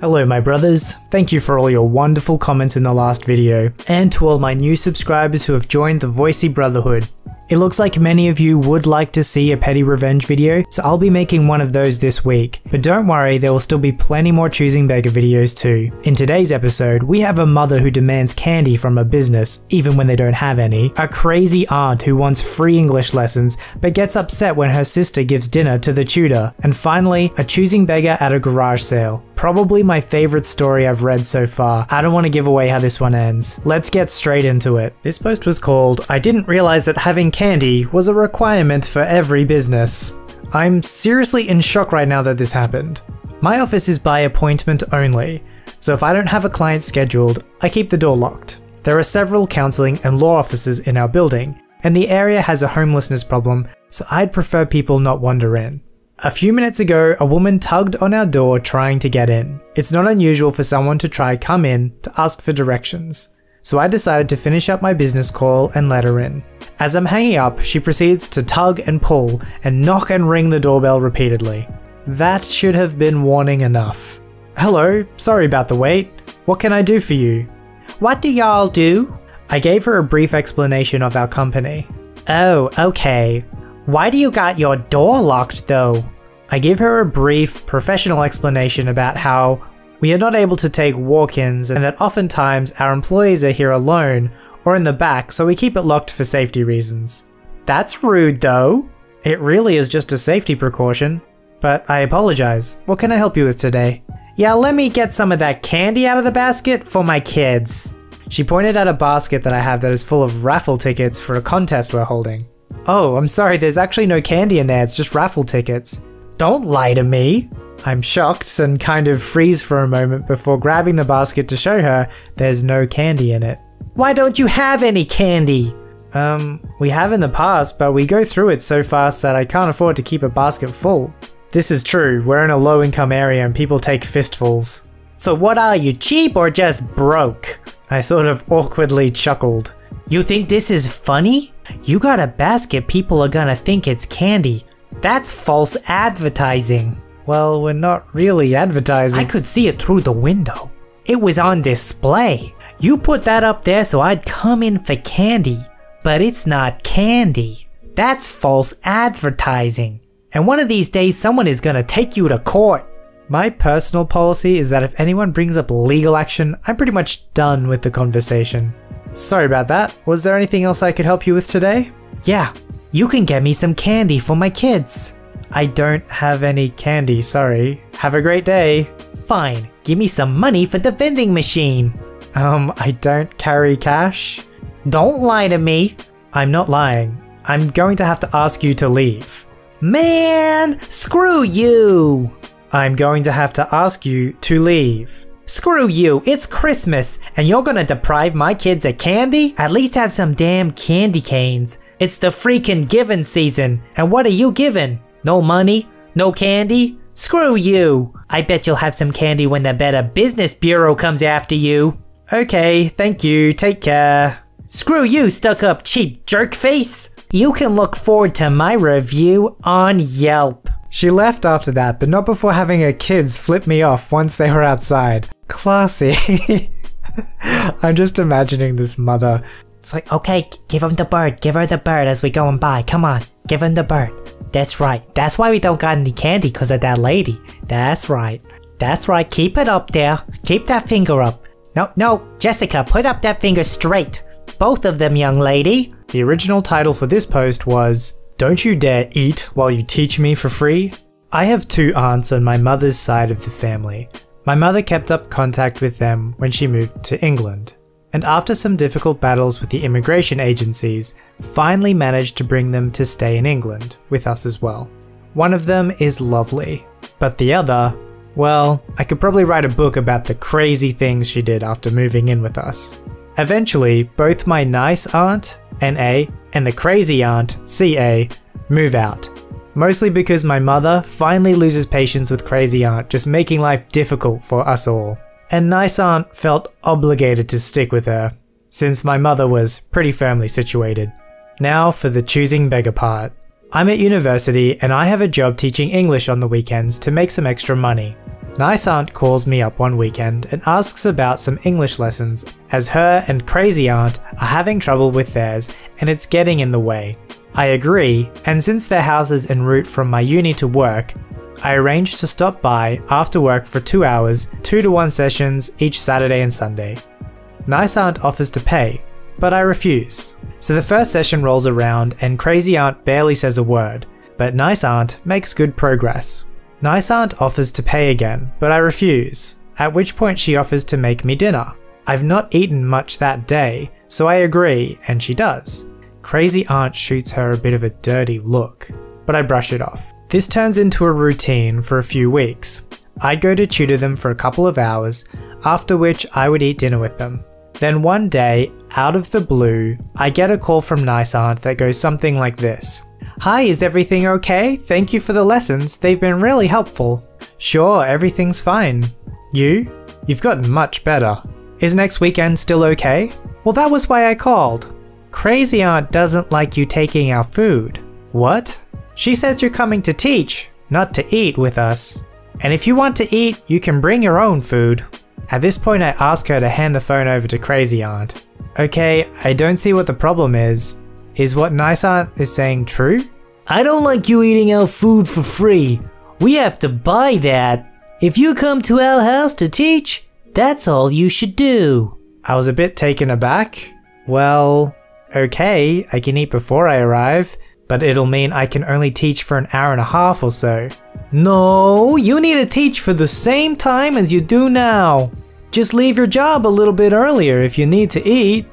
Hello my brothers, thank you for all your wonderful comments in the last video, and to all my new subscribers who have joined the Voicey Brotherhood. It looks like many of you would like to see a petty revenge video, so I'll be making one of those this week. But don't worry, there will still be plenty more Choosing Beggar videos too. In today's episode, we have a mother who demands candy from a business, even when they don't have any, a crazy aunt who wants free English lessons, but gets upset when her sister gives dinner to the tutor, and finally, a Choosing Beggar at a garage sale. Probably my favorite story I've read so far. I don't want to give away how this one ends. Let's get straight into it. This post was called, "I didn't realize that having candy was a requirement for every business." I'm seriously in shock right now that this happened. My office is by appointment only, so if I don't have a client scheduled, I keep the door locked. There are several counseling and law offices in our building, and the area has a homelessness problem, so I'd prefer people not wander in. A few minutes ago, a woman tugged on our door trying to get in. It's not unusual for someone to try come in to ask for directions, so I decided to finish up my business call and let her in. As I'm hanging up, she proceeds to tug and pull and knock and ring the doorbell repeatedly. That should have been warning enough. "Hello, sorry about the wait. What can I do for you?" "What do y'all do?" I gave her a brief explanation of our company. "Oh, okay. Why do you got your door locked though?" I give her a brief, professional explanation about how we are not able to take walk-ins and that oftentimes our employees are here alone or in the back, so we keep it locked for safety reasons. "That's rude though." "It really is just a safety precaution, but I apologize. What can I help you with today?" "Yeah, let me get some of that candy out of the basket for my kids." She pointed at a basket that I have that is full of raffle tickets for a contest we're holding. "Oh, I'm sorry, there's actually no candy in there, it's just raffle tickets." "Don't lie to me." I'm shocked and kind of freeze for a moment before grabbing the basket to show her there's no candy in it. "Why don't you have any candy?" We have in the past, but we go through it so fast that I can't afford to keep a basket full." This is true, we're in a low income area and people take fistfuls. "So what are you, cheap or just broke?" I sort of awkwardly chuckled. "You think this is funny? You got a basket, people are gonna think it's candy. That's false advertising." "Well, we're not really advertising." "I could see it through the window. It was on display. You put that up there so I'd come in for candy, but it's not candy. That's false advertising. And one of these days someone is gonna take you to court." My personal policy is that if anyone brings up legal action, I'm pretty much done with the conversation. "Sorry about that. Was there anything else I could help you with today?" "Yeah, you can get me some candy for my kids." "I don't have any candy, sorry. Have a great day." "Fine, give me some money for the vending machine." I don't carry cash." "Don't lie to me." "I'm not lying. I'm going to have to ask you to leave." "Man, screw you." "I'm going to have to ask you to leave." "Screw you, it's Christmas, and you're gonna deprive my kids of candy? At least have some damn candy canes. It's the freaking giving season, and what are you giving? No money? No candy? Screw you. I bet you'll have some candy when the Better Business Bureau comes after you." "Okay, thank you, take care." "Screw you, stuck-up cheap jerk face. You can look forward to my review on Yelp." She left after that, but not before having her kids flip me off once they were outside. Classy. I'm just imagining this mother. It's like, "Okay, give him the bird, give her the bird as we going by, come on, give him the bird. That's right, that's why we don't got any candy, cause of that lady. That's right, keep it up there, keep that finger up. No, Jessica, put up that finger straight. Both of them, young lady." The original title for this post was, "Don't you dare eat while you teach me for free." I have two aunts on my mother's side of the family. My mother kept up contact with them when she moved to England, and after some difficult battles with the immigration agencies, finally managed to bring them to stay in England, with us as well. One of them is lovely, but the other, well, I could probably write a book about the crazy things she did after moving in with us. Eventually, both my nice aunt, NA, and the crazy aunt, CA, move out. Mostly because my mother finally loses patience with crazy aunt just making life difficult for us all. And nice aunt felt obligated to stick with her, since my mother was pretty firmly situated. Now for the choosing beggar part. I'm at university and I have a job teaching English on the weekends to make some extra money. Nice Aunt calls me up one weekend and asks about some English lessons, as her and Crazy Aunt are having trouble with theirs and it's getting in the way. I agree, and since their house is en route from my uni to work, I arranged to stop by after work for 2 hours, 2-to-1 sessions each Saturday and Sunday. Nice Aunt offers to pay, but I refuse. So the first session rolls around and Crazy Aunt barely says a word, but Nice Aunt makes good progress. Nice Aunt offers to pay again, but I refuse, at which point she offers to make me dinner. I've not eaten much that day, so I agree, and she does. Crazy Aunt shoots her a bit of a dirty look, but I brush it off. This turns into a routine for a few weeks. I'd go to tutor them for a couple of hours, after which I would eat dinner with them. Then one day, out of the blue, I get a call from Nice Aunt that goes something like this. Hi, is everything okay? Thank you for the lessons, they've been really helpful. Sure, everything's fine. You? You've gotten much better. Is next weekend still okay? Well, that was why I called. Crazy Aunt doesn't like you taking our food. What? She says you're coming to teach, not to eat with us. And if you want to eat, you can bring your own food. At this point, I ask her to hand the phone over to Crazy Aunt. Okay, I don't see what the problem is. Is what Nice Aunt is saying true? I don't like you eating our food for free. We have to buy that. If you come to our house to teach, that's all you should do. I was a bit taken aback. Well, okay, I can eat before I arrive, but it'll mean I can only teach for an hour and a half or so. No, you need to teach for the same time as you do now. Just leave your job a little bit earlier if you need to eat.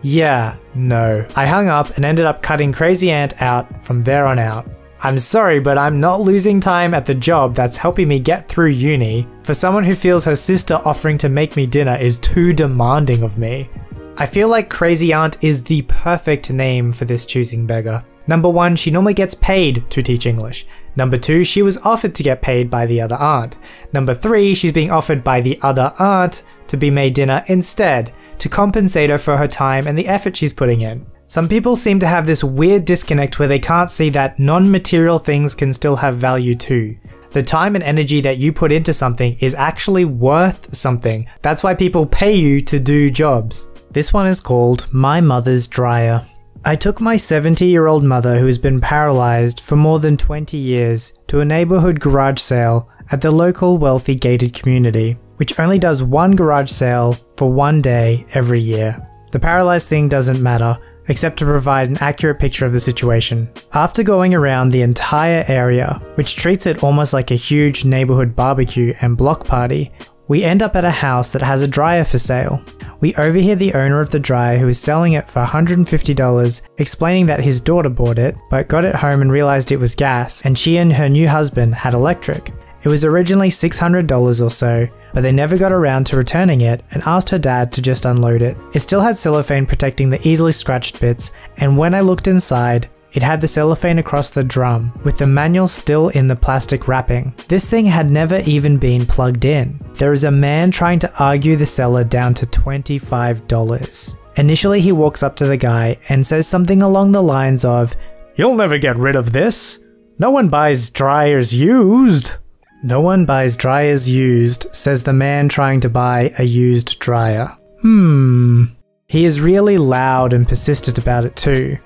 Yeah, no. I hung up and ended up cutting Crazy Aunt out from there on out. I'm sorry, but I'm not losing time at the job that's helping me get through uni for someone who feels her sister offering to make me dinner is too demanding of me. I feel like Crazy Aunt is the perfect name for this choosing beggar. Number 1, she normally gets paid to teach English. Number 2, she was offered to get paid by the other aunt. Number 3, she's being offered by the other aunt to be made dinner instead, to compensate her for her time and the effort she's putting in. Some people seem to have this weird disconnect where they can't see that non-material things can still have value too. The time and energy that you put into something is actually worth something. That's why people pay you to do jobs. This one is called My Mother's Dryer. I took my 70-year-old mother who has been paralyzed for more than 20 years to a neighborhood garage sale at the local wealthy gated community, which only does one garage sale for one day every year. The paralyzed thing doesn't matter, except to provide an accurate picture of the situation. After going around the entire area, which treats it almost like a huge neighborhood barbecue and block party, we end up at a house that has a dryer for sale. We overhear the owner of the dryer, who is selling it for $150, explaining that his daughter bought it, but got it home and realized it was gas, and she and her new husband had electric. It was originally $600 or so, but they never got around to returning it and asked her dad to just unload it. It still had cellophane protecting the easily scratched bits, and when I looked inside, it had the cellophane across the drum, with the manual still in the plastic wrapping. This thing had never even been plugged in. There is a man trying to argue the seller down to $25. Initially, he walks up to the guy and says something along the lines of, "You'll never get rid of this. No one buys dryers used." No one buys dryers used, says the man trying to buy a used dryer. He is really loud and persistent about it too.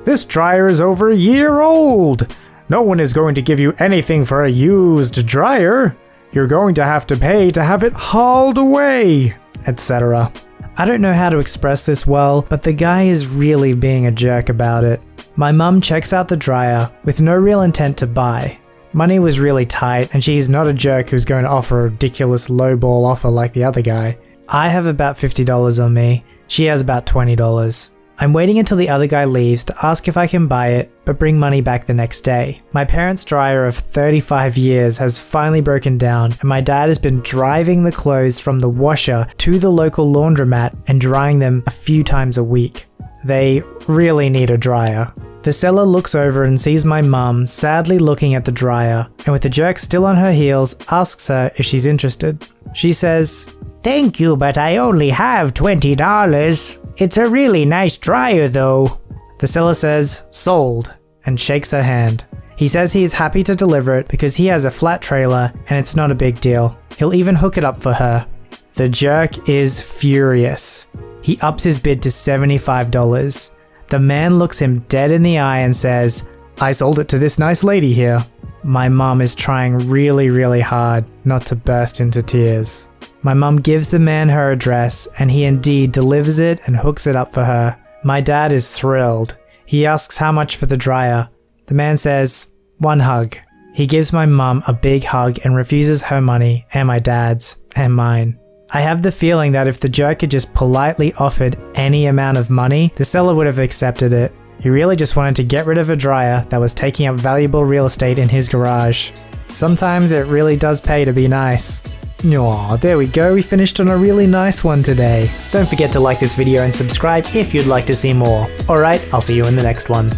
"This dryer is over a year old. No one is going to give you anything for a used dryer. You're going to have to pay to have it hauled away," etc. I don't know how to express this well, but the guy is really being a jerk about it. My mum checks out the dryer with no real intent to buy. Money was really tight, and she's not a jerk who's going to offer a ridiculous lowball offer like the other guy. I have about $50 on me. She has about $20. I'm waiting until the other guy leaves to ask if I can buy it, but bring money back the next day. My parents' dryer of 35 years has finally broken down, and my dad has been driving the clothes from the washer to the local laundromat and drying them a few times a week. They really need a dryer. The seller looks over and sees my mum sadly looking at the dryer, and with the jerk still on her heels, asks her if she's interested. She says, "Thank you, but I only have $20. It's a really nice dryer though." The seller says, "Sold," and shakes her hand. He says he is happy to deliver it because he has a flat trailer and it's not a big deal. He'll even hook it up for her. The jerk is furious. He ups his bid to $75. The man looks him dead in the eye and says, "I sold it to this nice lady here." My mum is trying really hard not to burst into tears. My mum gives the man her address and he indeed delivers it and hooks it up for her. My dad is thrilled. He asks how much for the dryer. The man says, "1 hug." He gives my mum a big hug and refuses her money and my dad's and mine. I have the feeling that if the jerk had just politely offered any amount of money, the seller would have accepted it. He really just wanted to get rid of a dryer that was taking up valuable real estate in his garage. Sometimes it really does pay to be nice. Aw, there we go, we finished on a really nice one today. Don't forget to like this video and subscribe if you'd like to see more. Alright, I'll see you in the next one.